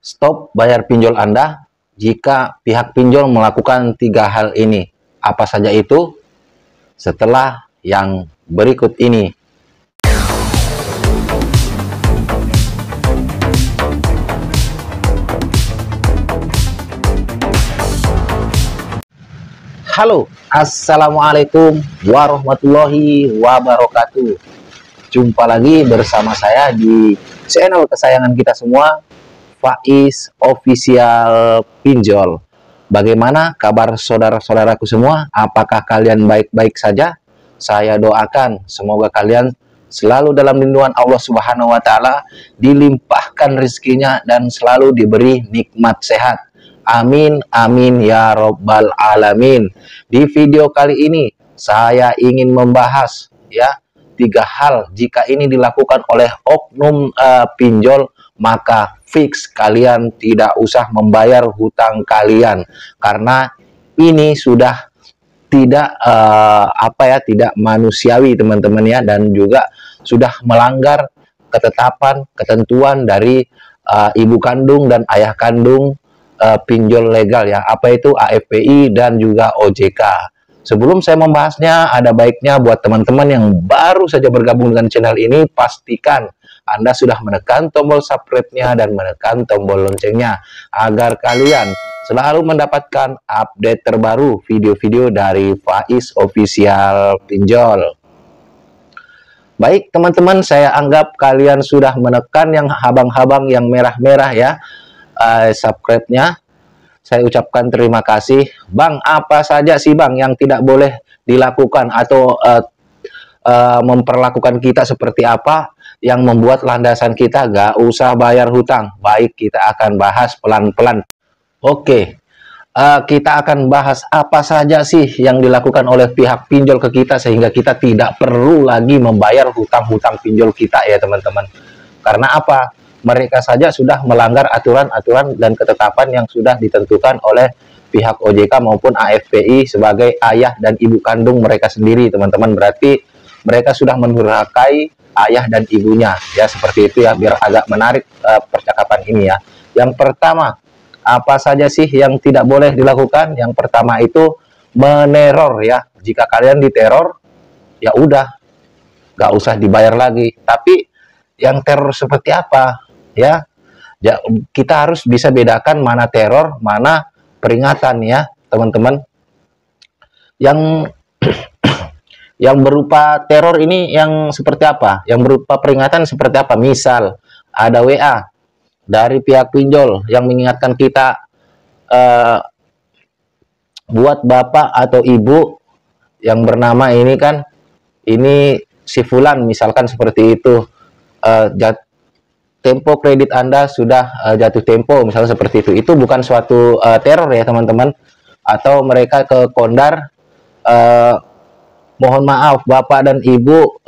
Stop bayar pinjol Anda jika pihak pinjol melakukan 3 hal ini. Apa saja itu? Setelah yang berikut ini. Halo, Assalamualaikum warahmatullahi wabarakatuh. Jumpa lagi bersama saya di channel kesayangan kita semua, Faiz Official Pinjol. Bagaimana kabar saudara-saudaraku semua? Apakah kalian baik-baik saja? Saya doakan semoga kalian selalu dalam lindungan Allah Subhanahu wa Ta'ala, dilimpahkan rezekinya dan selalu diberi nikmat sehat. Amin, amin ya robbal alamin. Di video kali ini saya ingin membahas 3 hal jika ini dilakukan oleh oknum pinjol, maka fix kalian tidak usah membayar hutang kalian, karena ini sudah tidak tidak manusiawi teman-teman ya, dan juga sudah melanggar ketetapan ketentuan dari ibu kandung dan ayah kandung pinjol legal ya, apa itu AFPI dan juga OJK. Sebelum saya membahasnya, ada baiknya buat teman-teman yang baru saja bergabung dengan channel ini, pastikan Anda sudah menekan tombol subscribe-nya dan menekan tombol loncengnya agar kalian selalu mendapatkan update terbaru video-video dari Faiz Official Pinjol. Baik teman-teman, saya anggap kalian sudah menekan yang habang-habang yang merah-merah ya, subscribe-nya. Saya ucapkan terima kasih. Bang, apa saja sih Bang yang tidak boleh dilakukan atau memperlakukan kita seperti apa yang membuat landasan kita gak usah bayar hutang? Baik, kita akan bahas pelan-pelan. Oke, kita akan bahas apa saja sih yang dilakukan oleh pihak pinjol ke kita sehingga kita tidak perlu lagi membayar hutang-hutang pinjol kita ya teman-teman. Karena apa? Mereka saja sudah melanggar aturan-aturan dan ketetapan yang sudah ditentukan oleh pihak OJK maupun AFPI sebagai ayah dan ibu kandung mereka sendiri, teman-teman. Berarti mereka sudah mendurhakai ayah dan ibunya, ya seperti itu ya, biar agak menarik percakapan ini ya. Yang pertama, apa saja sih yang tidak boleh dilakukan? Yang pertama itu meneror ya. Jika kalian diteror, ya udah, nggak usah dibayar lagi. Tapi yang teror seperti apa? Ya, kita harus bisa bedakan mana teror, mana peringatan ya, teman-teman. Yang yang berupa teror ini yang seperti apa? Yang berupa peringatan seperti apa? Misal ada WA dari pihak pinjol yang mengingatkan kita, buat bapak atau ibu yang bernama ini kan, ini si fulan misalkan seperti itu, tempo kredit Anda sudah jatuh tempo, misalnya seperti itu bukan suatu teror ya teman-teman. Atau mereka ke Kondar, mohon maaf Bapak dan Ibu,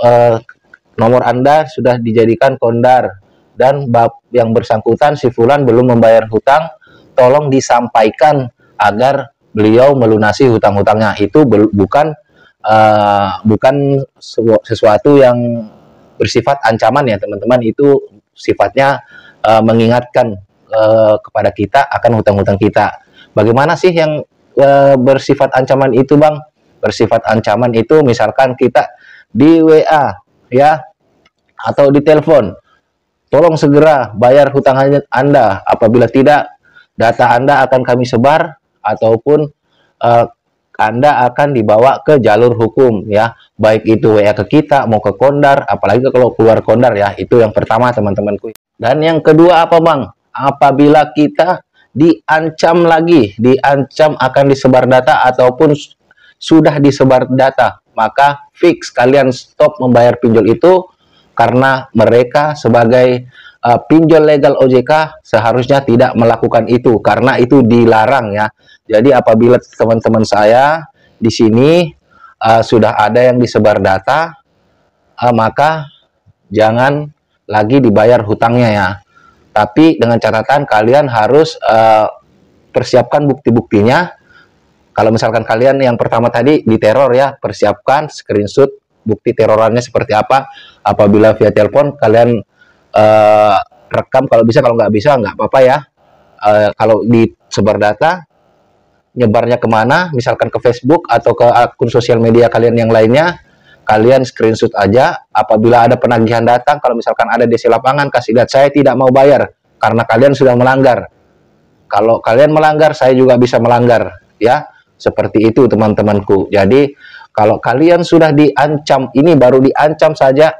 nomor Anda sudah dijadikan Kondar dan yang bersangkutan si fulan belum membayar hutang, tolong disampaikan agar beliau melunasi hutang-hutangnya. Itu bukan sesuatu yang bersifat ancaman ya teman-teman, itu sifatnya mengingatkan kepada kita akan hutang-hutang kita. Bagaimana sih yang bersifat ancaman itu Bang? Bersifat ancaman itu misalkan kita di WA ya, atau di telepon, tolong segera bayar hutang Anda, apabila tidak data Anda akan kami sebar ataupun Anda akan dibawa ke jalur hukum ya, baik itu WA ke kita mau ke Kondar, apalagi kalau keluar Kondar ya. Itu yang pertama teman-temanku. Dan yang kedua apa Bang? Apabila kita diancam akan disebar data ataupun sudah disebar data, maka fix kalian stop membayar pinjol itu, karena mereka sebagai pinjol legal OJK seharusnya tidak melakukan itu, karena itu dilarang ya. Jadi apabila teman-teman saya di sini sudah ada yang disebar data, maka jangan lagi dibayar hutangnya ya. Tapi dengan catatan kalian harus persiapkan bukti-buktinya. Kalau misalkan kalian yang pertama tadi diteror ya, persiapkan screenshot bukti terorannya seperti apa. Apabila via telepon kalian rekam, kalau bisa, kalau nggak bisa nggak apa-apa ya. Kalau disebar data, nyebarnya kemana, misalkan ke Facebook atau ke akun sosial media kalian yang lainnya, kalian screenshot aja. Apabila ada penagihan datang, kalau misalkan ada DC lapangan, kasih lihat, saya tidak mau bayar karena kalian sudah melanggar. Kalau kalian melanggar, saya juga bisa melanggar, ya. Seperti itu teman-temanku. Jadi kalau kalian sudah diancam, ini baru diancam saja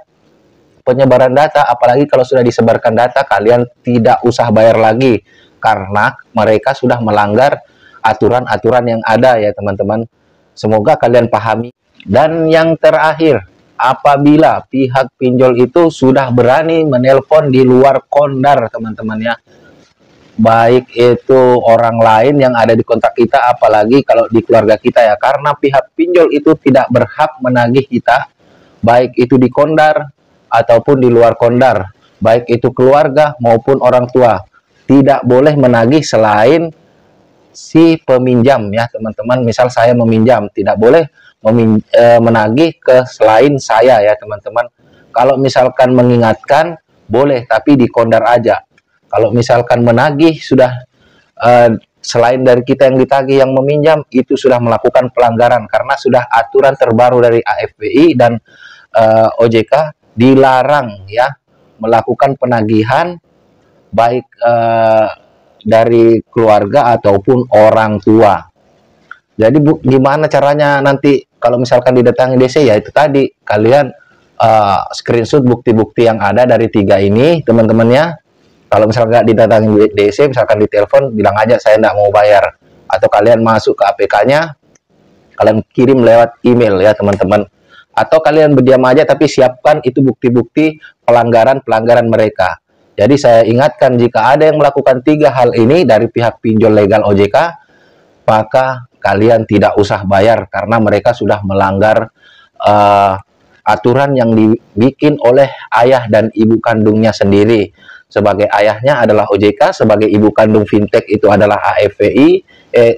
penyebaran data, apalagi kalau sudah disebarkan data, kalian tidak usah bayar lagi karena mereka sudah melanggar aturan-aturan yang ada, ya teman-teman. Semoga kalian pahami. Dan yang terakhir, apabila pihak pinjol itu sudah berani menelpon di luar kondar, teman-teman, ya, baik itu orang lain yang ada di kontak kita, apalagi kalau di keluarga kita, ya, karena pihak pinjol itu tidak berhak menagih kita, baik itu di kondar ataupun di luar kondar, baik itu keluarga maupun orang tua, tidak boleh menagih selain si peminjam, ya teman-teman. Misal saya meminjam, tidak boleh menagih ke selain saya, ya teman-teman. Kalau misalkan mengingatkan boleh, tapi di kondar aja. Kalau misalkan menagih sudah selain dari kita yang ditagih, yang meminjam, itu sudah melakukan pelanggaran karena sudah aturan terbaru dari AFPI dan OJK, dilarang ya melakukan penagihan baik dari keluarga ataupun orang tua. Jadi gimana caranya nanti kalau misalkan didatangi DC, ya itu tadi, kalian screenshot bukti-bukti yang ada dari 3 ini, teman-temannya. Kalau misalkan nggak didatangi DC, misalkan ditelepon, bilang aja saya nggak mau bayar. Atau kalian masuk ke APK-nya, kalian kirim lewat email, ya teman-teman. Atau kalian berdiam aja, tapi siapkan itu bukti-bukti pelanggaran-pelanggaran mereka. Jadi saya ingatkan, jika ada yang melakukan 3 hal ini dari pihak pinjol legal OJK, maka kalian tidak usah bayar karena mereka sudah melanggar aturan yang dibikin oleh ayah dan ibu kandungnya sendiri. Sebagai ayahnya adalah OJK, sebagai ibu kandung fintech itu adalah AFPI,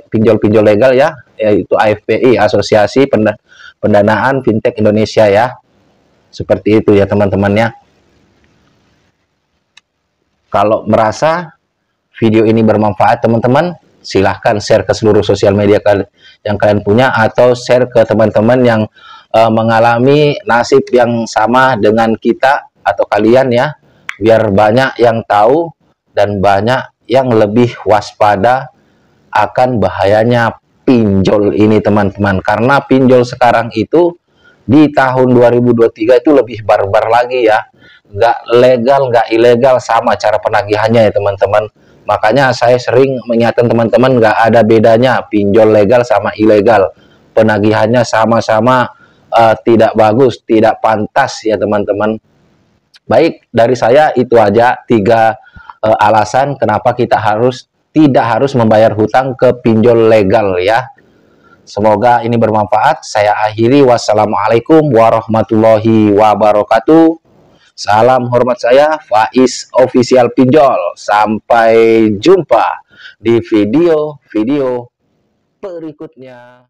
pinjol-pinjol legal, ya, yaitu AFPI, Asosiasi Pendanaan Fintech Indonesia, ya. Seperti itu ya teman-temannya. Kalau merasa video ini bermanfaat, teman-teman, silahkan share ke seluruh sosial media yang kalian punya, atau share ke teman-teman yang mengalami nasib yang sama dengan kita atau kalian, ya, biar banyak yang tahu dan banyak yang lebih waspada akan bahayanya pinjol ini, teman-teman. Karena pinjol sekarang itu di tahun 2023 itu lebih barbar lagi, ya. Nggak legal, nggak ilegal, sama cara penagihannya, ya teman-teman. Makanya saya sering mengingatkan teman-teman, nggak ada bedanya pinjol legal sama ilegal. Penagihannya sama-sama tidak bagus, tidak pantas, ya teman-teman. Baik, dari saya itu aja 3 alasan kenapa kita tidak harus membayar hutang ke pinjol legal, ya. Semoga ini bermanfaat. Saya akhiri. Wassalamualaikum warahmatullahi wabarakatuh. Salam hormat saya, Faiz Official Pinjol. Sampai jumpa di video-video berikutnya.